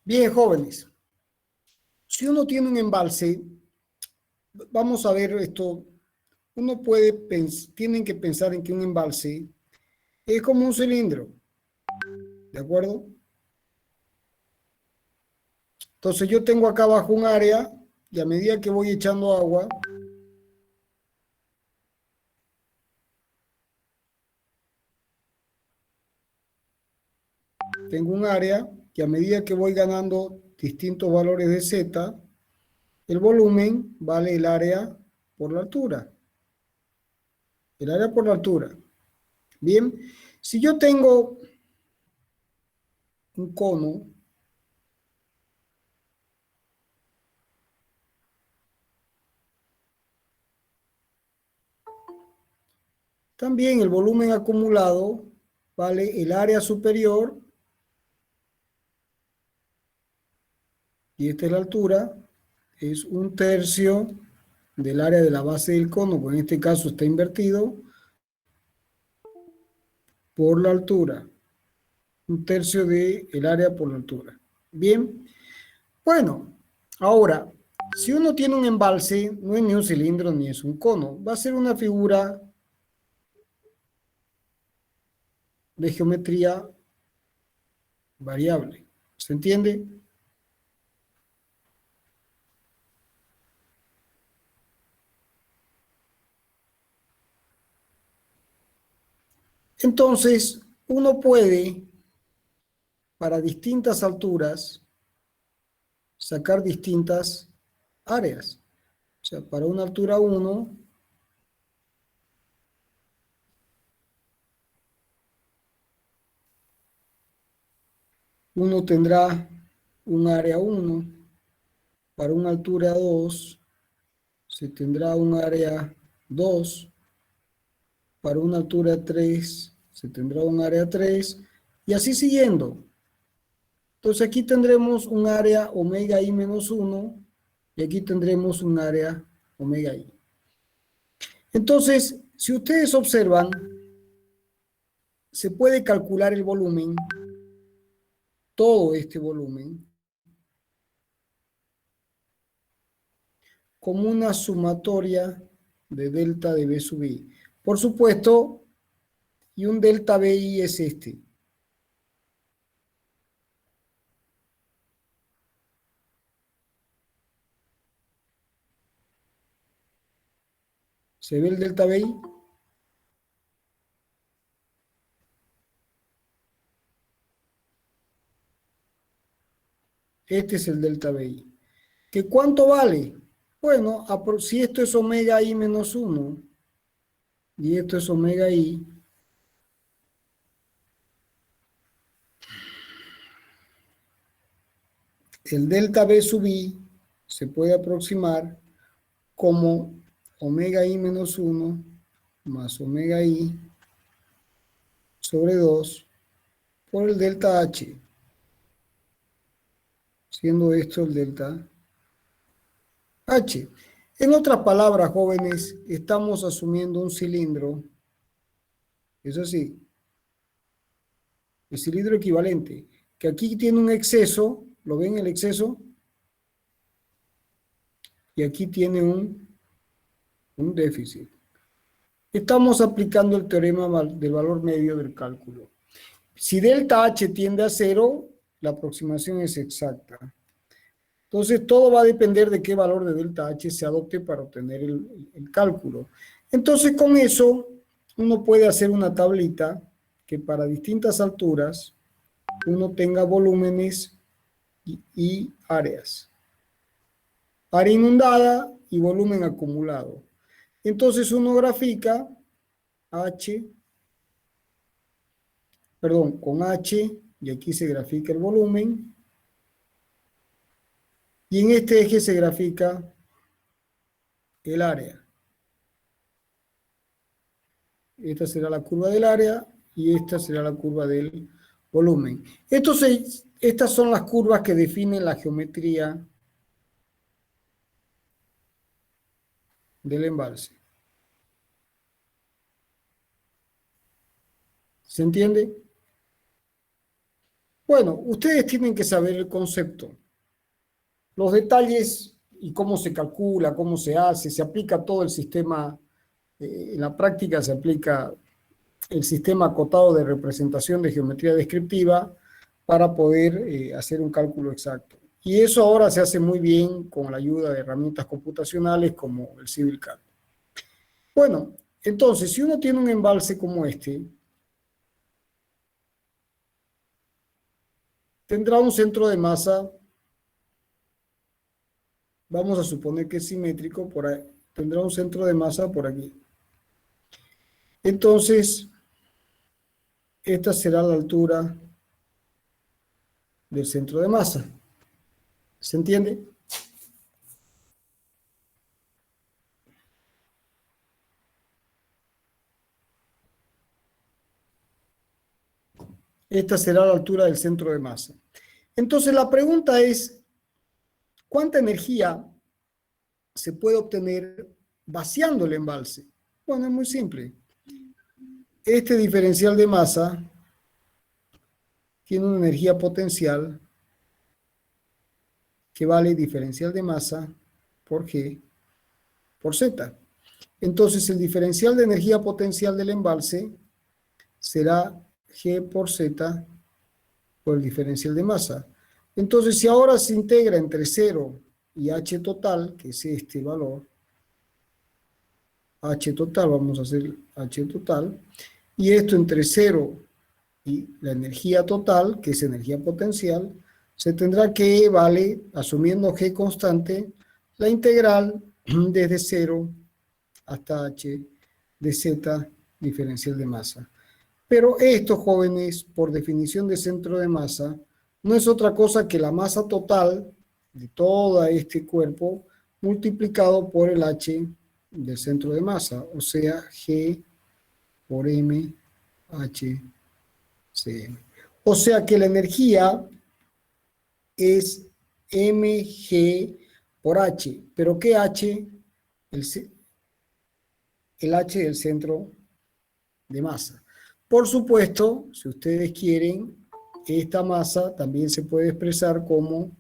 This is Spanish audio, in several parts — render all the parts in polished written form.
Bien, jóvenes, si uno tiene un embalse, vamos a ver esto, uno puede tienen que pensar en que un embalse es como un cilindro, ¿de acuerdo? Entonces yo tengo acá abajo un área y a medida que voy echando agua, tengo un área que a medida que voy ganando distintos valores de Z, el volumen vale el área por la altura. El área por la altura. Bien, si yo tengo un cono, también el volumen acumulado vale el área superior, y esta es la altura, es un tercio del área de la base del cono, pues en este caso está invertido, por la altura. Un tercio del área por la altura. Bien, bueno, ahora, si uno tiene un embalse, no es ni un cilindro ni es un cono, va a ser una figura de geometría variable. ¿Se entiende? Entonces, uno puede, para distintas alturas, sacar distintas áreas. O sea, para una altura 1, uno tendrá un área 1. Para una altura 2, se tendrá un área 2. Para una altura 3, se tendrá un área 3. Y así siguiendo. Entonces aquí tendremos un área omega i menos 1. Y aquí tendremos un área omega i. Entonces, si ustedes observan, se puede calcular el volumen, todo este volumen, como una sumatoria de delta de B sub i. Por supuesto, y un delta BI es este. ¿Se ve el delta BI? Este es el delta BI. ¿Que cuánto vale? Bueno, si esto es omega i menos 1 y esto es omega i, el delta B sub i se puede aproximar como omega i menos 1 más omega i sobre 2 por el delta H, siendo esto el delta H. En otras palabras, jóvenes, estamos asumiendo un cilindro, eso sí, el cilindro equivalente, que aquí tiene un exceso, ¿lo ven el exceso? Y aquí tiene un déficit. Estamos aplicando el teorema del valor medio del cálculo. Si delta H tiende a 0, la aproximación es exacta. Entonces, todo va a depender de qué valor de delta H se adopte para obtener el cálculo. Entonces, con eso, uno puede hacer una tablita que para distintas alturas uno tenga volúmenes y áreas. Área inundada y volumen acumulado. Entonces, uno grafica con H, y aquí se grafica el volumen, y en este eje se grafica el área. Esta será la curva del área y esta será la curva del volumen. Estas son las curvas que definen la geometría del embalse. ¿Se entiende? Bueno, ustedes tienen que saber el concepto. Los detalles y cómo se calcula, cómo se hace, se aplica todo el sistema, en la práctica se aplica el sistema acotado de representación de geometría descriptiva para poder hacer un cálculo exacto. Y eso ahora se hace muy bien con la ayuda de herramientas computacionales como el CivilCAD. Bueno, entonces, si uno tiene un embalse como este, tendrá un centro de masa, vamos a suponer que es simétrico, por ahí, tendrá un centro de masa por aquí. Entonces, esta será la altura del centro de masa. ¿Se entiende? Esta será la altura del centro de masa. Entonces, la pregunta es, ¿cuánta energía se puede obtener vaciando el embalse? Bueno, es muy simple. Este diferencial de masa tiene una energía potencial que vale diferencial de masa por G por Z. Entonces, el diferencial de energía potencial del embalse será G por Z por el diferencial de masa. Entonces, si ahora se integra entre 0 y H total, que es este valor, H total, vamos a hacer H total, y esto entre 0 y la energía total, que es energía potencial, se tendrá que vale, asumiendo G constante, la integral desde 0 hasta H de Z diferencial de masa. Pero esto, jóvenes, por definición de centro de masa, no es otra cosa que la masa total de todo este cuerpo multiplicado por el H del centro de masa, o sea, G por M, H, CM. O sea que la energía es mg por H, pero ¿qué H? El H del centro de masa. Por supuesto, si ustedes quieren, esta masa también se puede expresar como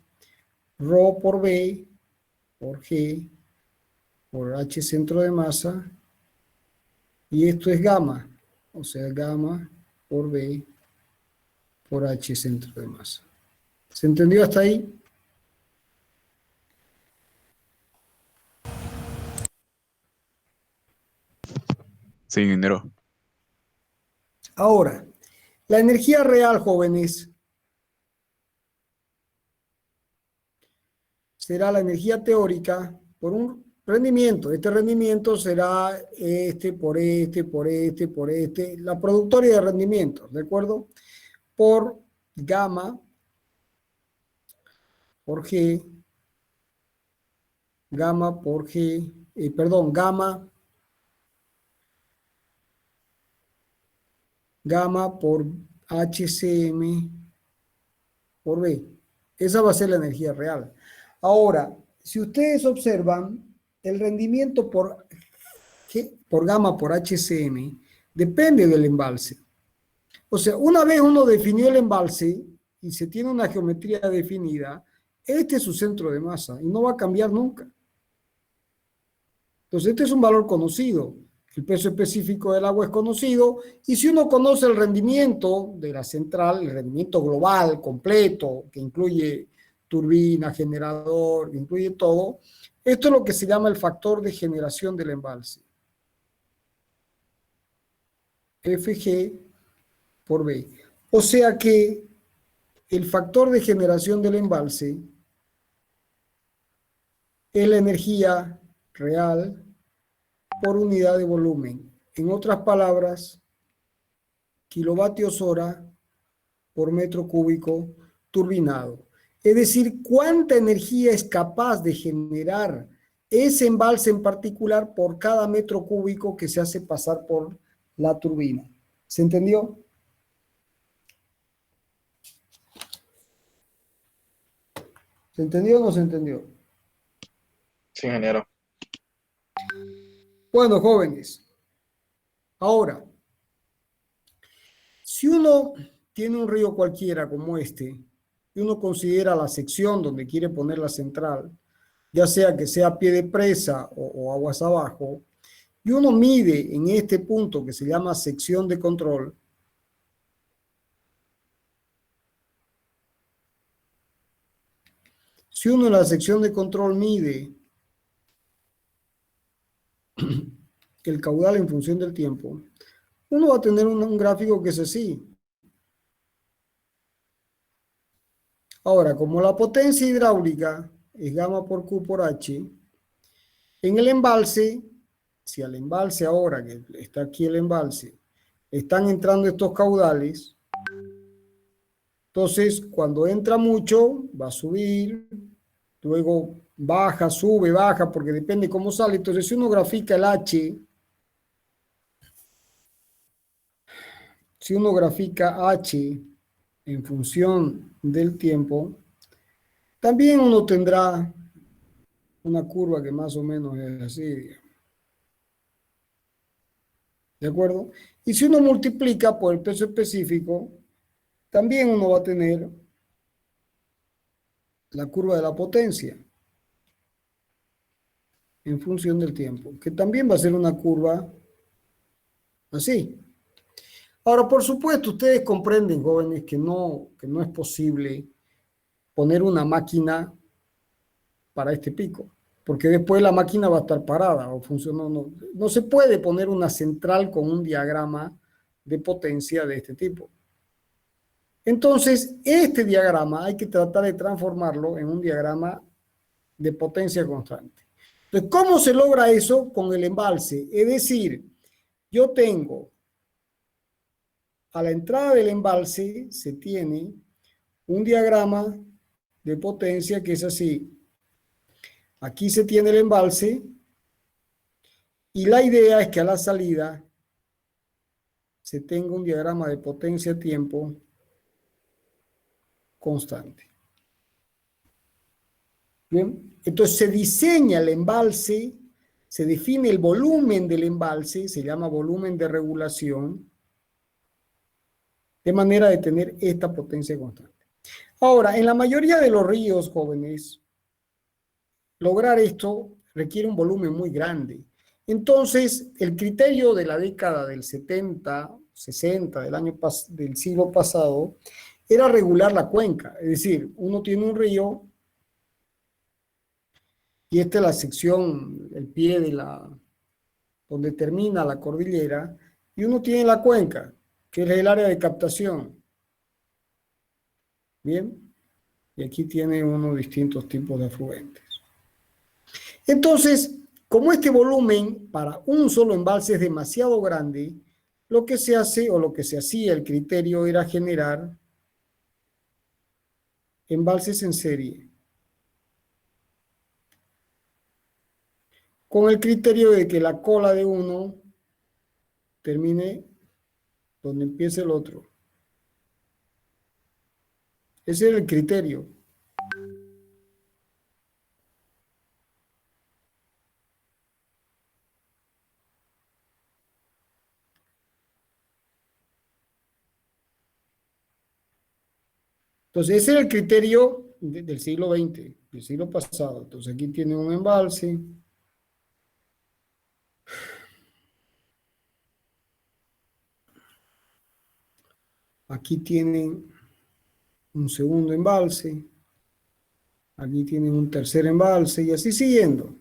ρ por B por G por H centro de masa, y esto es gamma, o sea, gamma por B por H centro de masa. ¿Se entendió hasta ahí? Sí, ingeniero. Ahora, la energía real, jóvenes, será la energía teórica por un rendimiento. Este rendimiento será este por este, por este, por este, la productoria de rendimientos, ¿de acuerdo? Por gamma, por G, gamma por G, perdón, gamma por HCM por B. Esa va a ser la energía real. Ahora, si ustedes observan, el rendimiento por gamma por HCM depende del embalse. O sea, una vez uno definió el embalse y se tiene una geometría definida, este es su centro de masa y no va a cambiar nunca. Entonces, este es un valor conocido. El peso específico del agua es conocido, y si uno conoce el rendimiento de la central, el rendimiento global, completo, que incluye turbina, generador, que incluye todo, esto es lo que se llama el factor de generación del embalse. Fg por B. O sea que el factor de generación del embalse es la energía real por unidad de volumen. En otras palabras, kilovatios hora por metro cúbico turbinado. Es decir, cuánta energía es capaz de generar ese embalse en particular por cada metro cúbico que se hace pasar por la turbina. ¿Se entendió? ¿Se entendió o no se entendió? Sí, ingeniero. Bueno, jóvenes, ahora, si uno tiene un río cualquiera como este, y uno considera la sección donde quiere poner la central, ya sea que sea a pie de presa o aguas abajo, y uno mide en este punto que se llama sección de control, si uno en la sección de control mide el caudal en función del tiempo, uno va a tener un gráfico que es así. Ahora, como la potencia hidráulica es gamma por Q por H, en el embalse, si al embalse ahora, que está aquí el embalse, están entrando estos caudales, entonces cuando entra mucho, va a subir, luego baja, sube, baja, porque depende cómo sale. Entonces, si uno grafica el H, si uno grafica H en función del tiempo, también uno tendrá una curva que más o menos es así, digamos. ¿De acuerdo? Y si uno multiplica por el peso específico, también uno va a tener la curva de la potencia en función del tiempo, que también va a ser una curva así. Ahora, por supuesto, ustedes comprenden, jóvenes, que no es posible poner una máquina para este pico, porque después la máquina va a estar parada o funcionando. No se puede poner una central con un diagrama de potencia de este tipo. Entonces, este diagrama hay que tratar de transformarlo en un diagrama de potencia constante. Entonces, ¿cómo se logra eso? Con el embalse. Es decir, yo tengo a la entrada del embalse, se tiene un diagrama de potencia que es así. Aquí se tiene el embalse y la idea es que a la salida se tenga un diagrama de potencia-tiempo constante. Bien, entonces se diseña el embalse, se define el volumen del embalse, se llama volumen de regulación, de manera de tener esta potencia constante. Ahora, en la mayoría de los ríos, jóvenes, lograr esto requiere un volumen muy grande. Entonces, el criterio de la década del 70, 60, del siglo pasado, era regular la cuenca. Es decir, uno tiene un río y esta es la sección, el pie de donde termina la cordillera, y uno tiene la cuenca, que es el área de captación. Bien, y aquí tiene uno distintos tipos de afluentes. Entonces, como este volumen para un solo embalse es demasiado grande, lo que se hace o lo que se hacía, el criterio era generar embalses en serie, con el criterio de que la cola de uno termine donde empieza el otro. Ese era el criterio. Entonces, ese era el criterio del siglo XX, del siglo pasado. Entonces, aquí tiene un embalse. Aquí tienen un segundo embalse. Aquí tienen un tercer embalse y así siguiendo.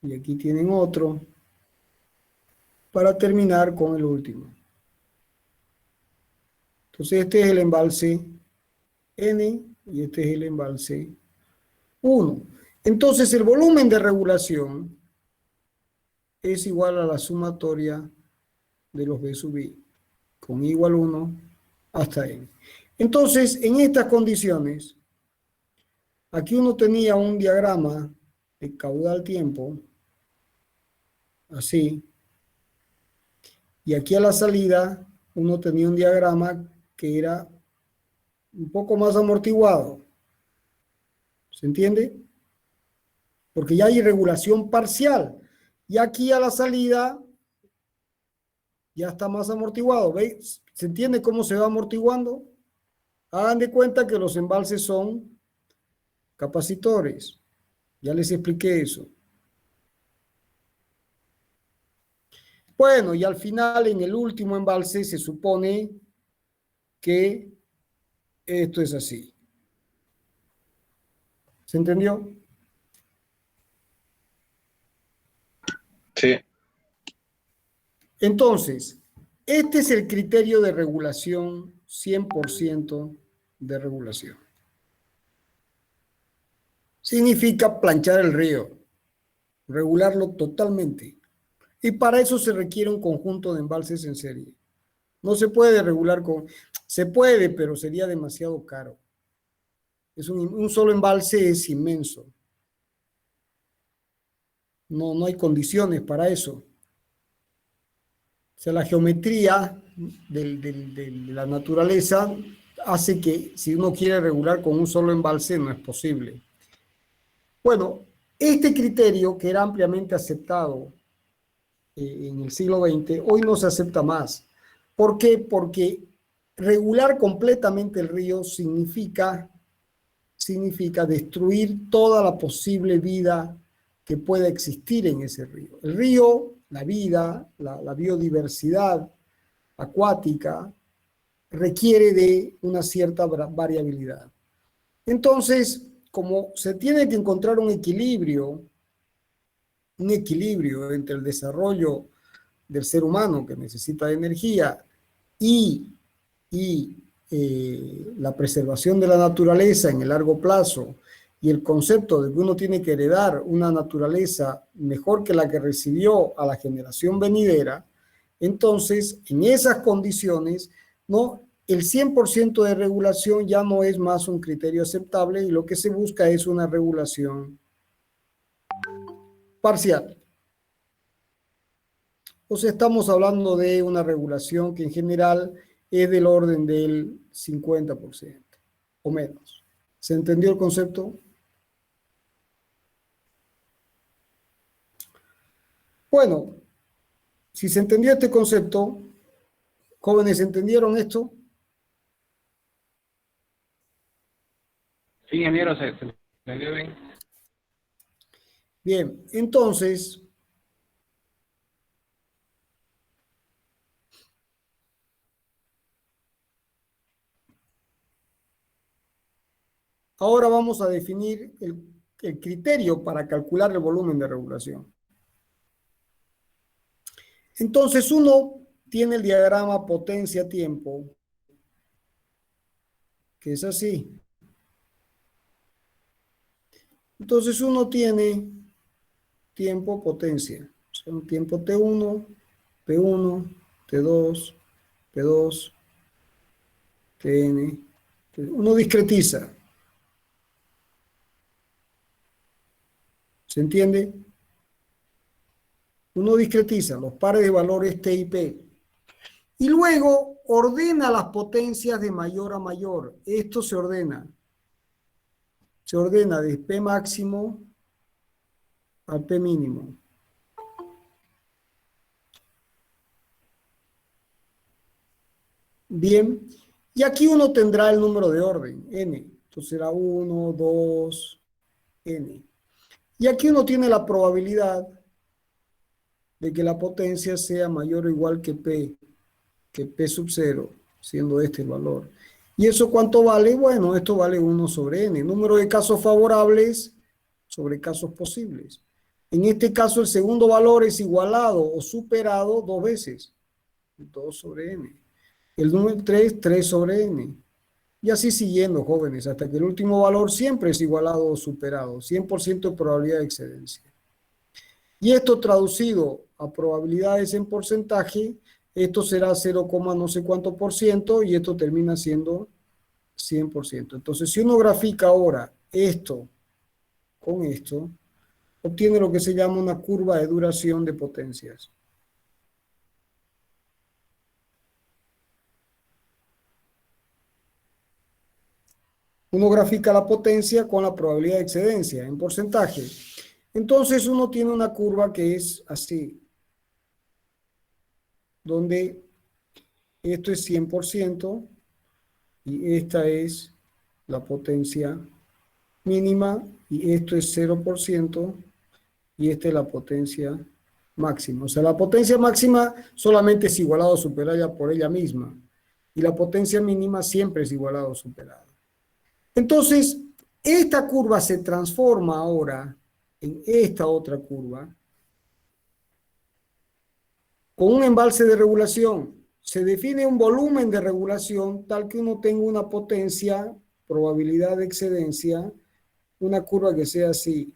Y aquí tienen otro para terminar con el último. Entonces, este es el embalse N y este es el embalse 1. Entonces, el volumen de regulación es igual a la sumatoria de los B sub I, con I igual 1 hasta N. Entonces, en estas condiciones, aquí uno tenía un diagrama de caudal tiempo, así, y aquí a la salida uno tenía un diagrama que era un poco más amortiguado. ¿Se entiende? Porque ya hay regulación parcial. Y aquí a la salida ya está más amortiguado. ¿Veis? ¿Se entiende cómo se va amortiguando? Hagan de cuenta que los embalses son capacitores. Ya les expliqué eso. Bueno, y al final, en el último embalse, se supone que esto es así. ¿Se entendió? Sí, Entonces, este es el criterio de regulación, 100% de regulación. Significa planchar el río, regularlo totalmente. Y para eso se requiere un conjunto de embalses en serie. No se puede regular con... Se puede, pero sería demasiado caro. Un solo embalse es inmenso. No hay condiciones para eso. O sea, la geometría de la naturaleza hace que si uno quiere regular con un solo embalse no es posible. Bueno, este criterio que era ampliamente aceptado en el siglo XX, hoy no se acepta más. ¿Por qué? Porque regular completamente el río significa destruir toda la posible vida que pueda existir en ese río. El río, la vida, la biodiversidad acuática, requiere de una cierta variabilidad. Entonces, como se tiene que encontrar un equilibrio entre el desarrollo del ser humano que necesita de energía y la preservación de la naturaleza en el largo plazo y el concepto de que uno tiene que heredar una naturaleza mejor que la que recibió a la generación venidera, entonces en esas condiciones, ¿no? El 100% de regulación ya no es más un criterio aceptable y lo que se busca es una regulación parcial. O sea, estamos hablando de una regulación que en general es del orden del 50% o menos. ¿Se entendió el concepto? Bueno, si se entendió este concepto, jóvenes, ¿entendieron esto? Sí, ingeniero, se entendió bien. Bien, entonces, ahora vamos a definir el criterio para calcular el volumen de regulación. Entonces, uno tiene el diagrama potencia-tiempo, que es así. Entonces, uno tiene tiempo, potencia. O sea, un tiempo T1, P1, T2, P2, Tn. Uno discretiza. ¿Se entiende? Uno discretiza los pares de valores T y P. Y luego ordena las potencias de mayor a mayor. Esto se ordena. Se ordena de P máximo a P mínimo. Bien. Y aquí uno tendrá el número de orden, n. Entonces será 1, 2, n. Y aquí uno tiene la probabilidad de que la potencia sea mayor o igual que P sub 0, siendo este el valor. ¿Y eso cuánto vale? Bueno, esto vale 1 sobre n. Número de casos favorables sobre casos posibles. En este caso, el segundo valor es igualado o superado 2 veces. 2 sobre n. El número 3, 3 sobre n. Y así siguiendo, jóvenes, hasta que el último valor siempre es igualado o superado. 100% de probabilidad de excedencia. Y esto traducido a probabilidades en porcentaje, esto será 0, no sé cuánto por ciento y esto termina siendo 100%. Entonces, si uno grafica ahora esto con esto, obtiene lo que se llama una curva de duración de potencias. Uno grafica la potencia con la probabilidad de excedencia en porcentaje. Entonces uno tiene una curva que es así. donde esto es 100% y esta es la potencia mínima y esto es 0% y esta es la potencia máxima. O sea, la potencia máxima solamente es igualada o superada por ella misma y la potencia mínima siempre es igualada o superada. Entonces, esta curva se transforma ahora en esta otra curva con un embalse de regulación. Se define un volumen de regulación tal que uno tenga una potencia, probabilidad de excedencia, una curva que sea así.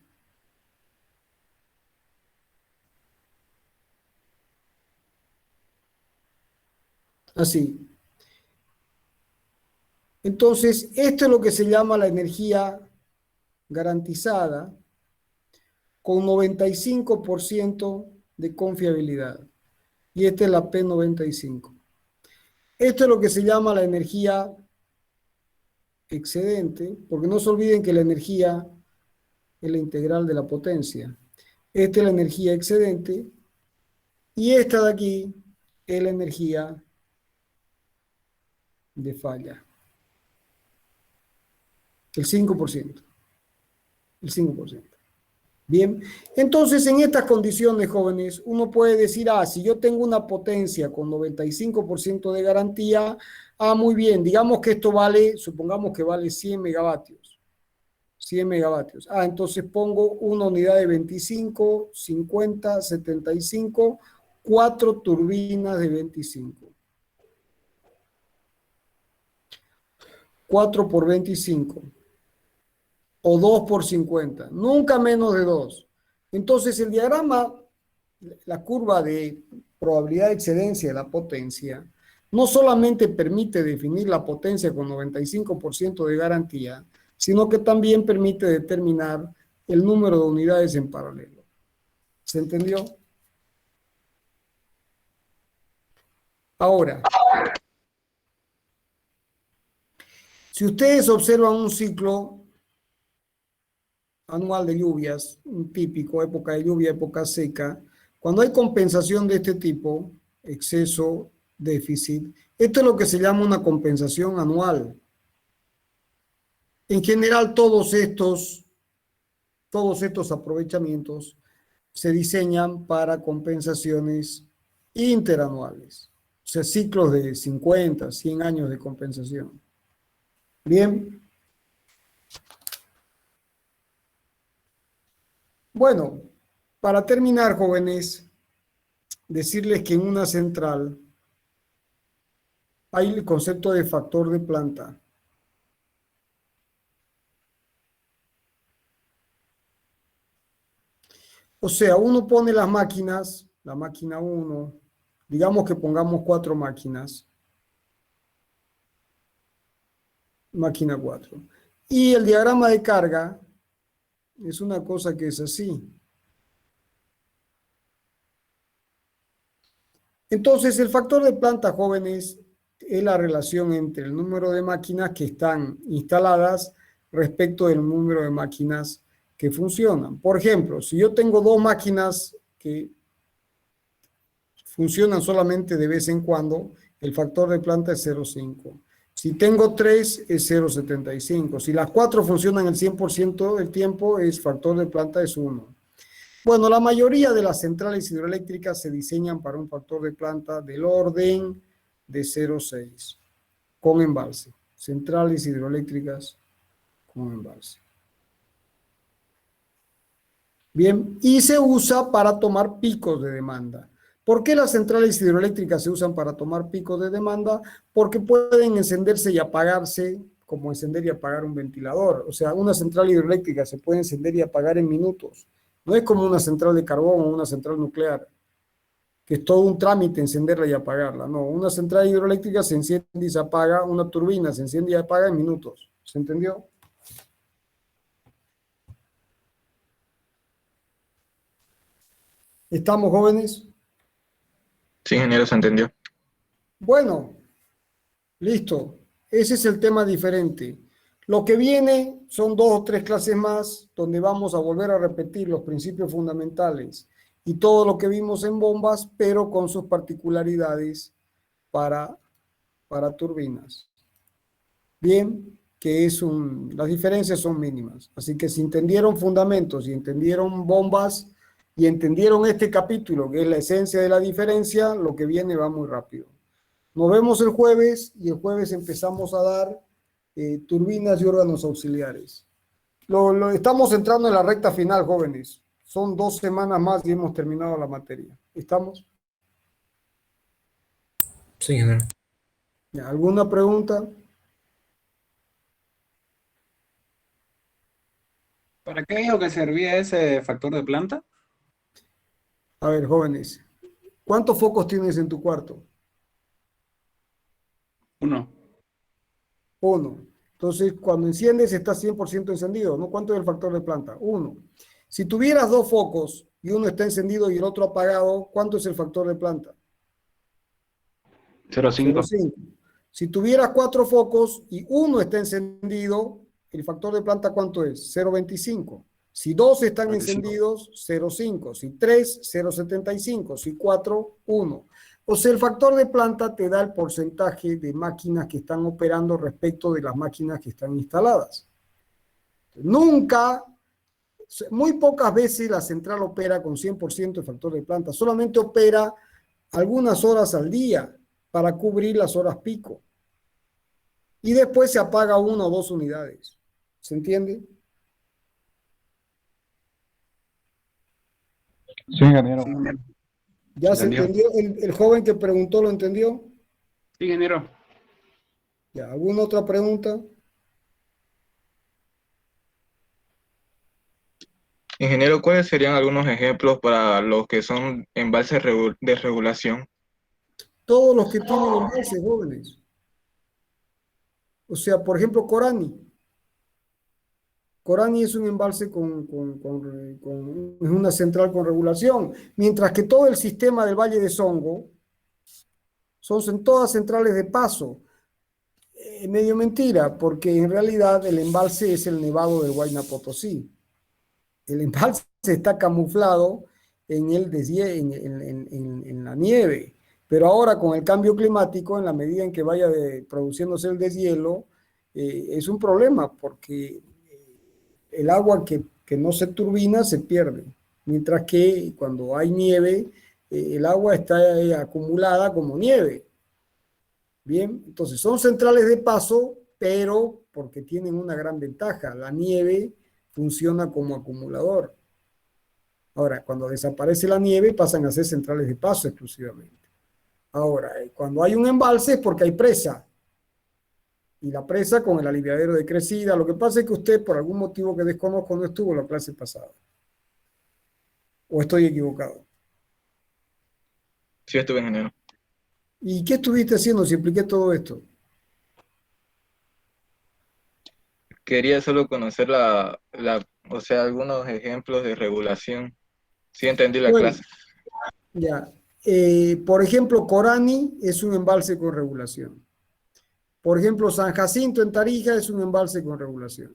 Así. Entonces, esto es lo que se llama la energía garantizada con 95% de confiabilidad. Y esta es la P95. Esto es lo que se llama la energía excedente, porque no se olviden que la energía es la integral de la potencia. Esta es la energía excedente y esta de aquí es la energía de falla. El 5%. El 5%. Bien, entonces en estas condiciones, jóvenes, uno puede decir, si yo tengo una potencia con 95% de garantía, muy bien, digamos que esto vale, supongamos que vale 100 megavatios. 100 megavatios. Entonces pongo una unidad de 25, 50, 75, 4 turbinas de 25. 4 por 25. O 2 por 50, nunca menos de 2. Entonces el diagrama, la curva de probabilidad de excedencia de la potencia, no solamente permite definir la potencia con 95% de garantía, sino que también permite determinar el número de unidades en paralelo. ¿Se entendió? Ahora, si ustedes observan un ciclo anual de lluvias, un típico, época de lluvia, época seca, cuando hay compensación de este tipo, exceso, déficit, esto es lo que se llama una compensación anual. En general, todos estos aprovechamientos se diseñan para compensaciones interanuales, o sea, ciclos de 50, 100 años de compensación. Bien. Bueno, para terminar, jóvenes, decirles que en una central hay el concepto de factor de planta. O sea, uno pone las máquinas, la máquina 1, digamos que pongamos 4 máquinas, máquina 4. Y el diagrama de carga es una cosa que es así. Entonces, el factor de planta, jóvenes, es la relación entre el número de máquinas que están instaladas respecto del número de máquinas que funcionan. Por ejemplo, si yo tengo 2 máquinas que funcionan solamente de vez en cuando, el factor de planta es 0,5. Si tengo 3, es 0,75. Si las 4 funcionan el 100% del tiempo, el factor de planta es 1. Bueno, la mayoría de las centrales hidroeléctricas se diseñan para un factor de planta del orden de 0,6, con embalse. Centrales hidroeléctricas con embalse. Bien, y se usa para tomar picos de demanda. ¿Por qué las centrales hidroeléctricas se usan para tomar picos de demanda? Porque pueden encenderse y apagarse como encender y apagar un ventilador. O sea, una central hidroeléctrica se puede encender y apagar en minutos. No es como una central de carbón o una central nuclear, que es todo un trámite encenderla y apagarla. No, una central hidroeléctrica se enciende y se apaga, una turbina se enciende y apaga en minutos. ¿Se entendió? ¿Estamos, jóvenes? Sí, ingeniero, se entendió. Bueno, listo. Ese es el tema diferente. Lo que viene son 2 o 3 clases más donde vamos a volver a repetir los principios fundamentales. y todo lo que vimos en bombas, pero con sus particularidades para turbinas. Bien, que las diferencias son mínimas. Así que si entendieron fundamentos y entendieron bombas y entendieron este capítulo, que es la esencia de la diferencia, lo que viene va muy rápido. Nos vemos el jueves y el jueves empezamos a dar turbinas y órganos auxiliares. Estamos entrando en la recta final, jóvenes. Son 2 semanas más y hemos terminado la materia. ¿Estamos? Sí, ingeniero. ¿Alguna pregunta? ¿Para qué dijo que servía ese factor de planta? A ver, jóvenes, ¿cuántos focos tienes en tu cuarto? 1. 1. Entonces, cuando enciendes, está 100% encendido, ¿no? ¿Cuánto es el factor de planta? 1. Si tuvieras 2 focos y uno está encendido y el otro apagado, ¿cuánto es el factor de planta? 0,5. 0,5. Si tuvieras 4 focos y uno está encendido, el factor de planta, ¿cuánto es? 0,25. Si 2 están 25. encendidos, 0,5. Si 3, 0,75. Si 4, 1. O sea, el factor de planta te da el porcentaje de máquinas que están operando respecto de las máquinas que están instaladas. Nunca, muy pocas veces la central opera con 100% de factor de planta. Solamente opera algunas horas al día para cubrir las horas pico. Y después se apaga 1 o 2 unidades. ¿Se entiende? Sí, ingeniero. Sí, ingeniero. ¿Ya se Entendió. entendió? ¿El joven que preguntó lo entendió? Sí, ingeniero. ¿Ya? ¿Alguna otra pregunta? Ingeniero, ¿cuáles serían algunos ejemplos para los que son embalses de regulación? Todos los que tienen embalses, jóvenes. O sea, por ejemplo, Corani. Corani es un embalse es una central con regulación, mientras que todo el sistema del Valle de Songo son todas centrales de paso. Medio mentira, porque en realidad el embalse es el Nevado del Huayna Potosí. El embalse está camuflado en la nieve, pero ahora con el cambio climático, en la medida en que vaya produciéndose el deshielo, es un problema porque el agua que no se turbina se pierde, mientras que cuando hay nieve, el agua está acumulada como nieve. Bien, entonces son centrales de paso, pero porque tienen una gran ventaja, la nieve funciona como acumulador. Ahora, cuando desaparece la nieve, pasan a ser centrales de paso exclusivamente. Ahora, cuando hay un embalse es porque hay presa, y la presa con el aliviadero de crecida. Lo que pasa es que usted, por algún motivo que desconozco, no estuvo en la clase pasada. ¿O estoy equivocado? Sí, estuve, ingeniero. ¿Y qué estuviste haciendo si expliqué todo esto? Quería solo conocer o sea, algunos ejemplos de regulación. Sí, entendí la Bueno, clase. ya. Por ejemplo, Corani es un embalse con regulación. Por ejemplo, San Jacinto en Tarija es un embalse con regulación.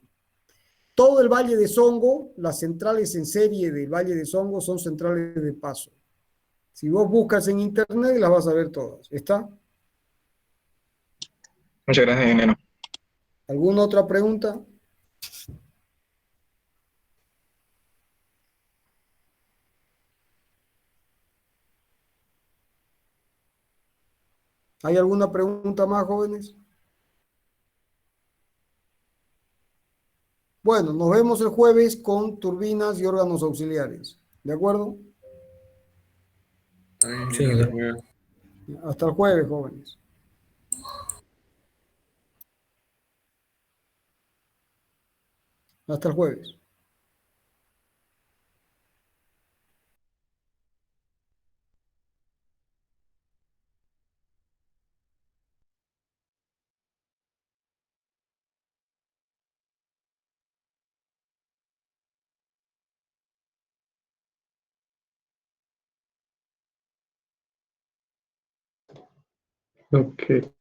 Todo el Valle de Songo, las centrales en serie del Valle de Songo son centrales de paso. Si vos buscas en internet, las vas a ver todas. ¿Está? Muchas gracias, ingeniero. ¿Alguna otra pregunta? ¿Hay alguna pregunta más, jóvenes? Bueno, nos vemos el jueves con turbinas y órganos auxiliares. ¿De acuerdo? Sí, ingeniero. Hasta el jueves, jóvenes. Hasta el jueves. Ok.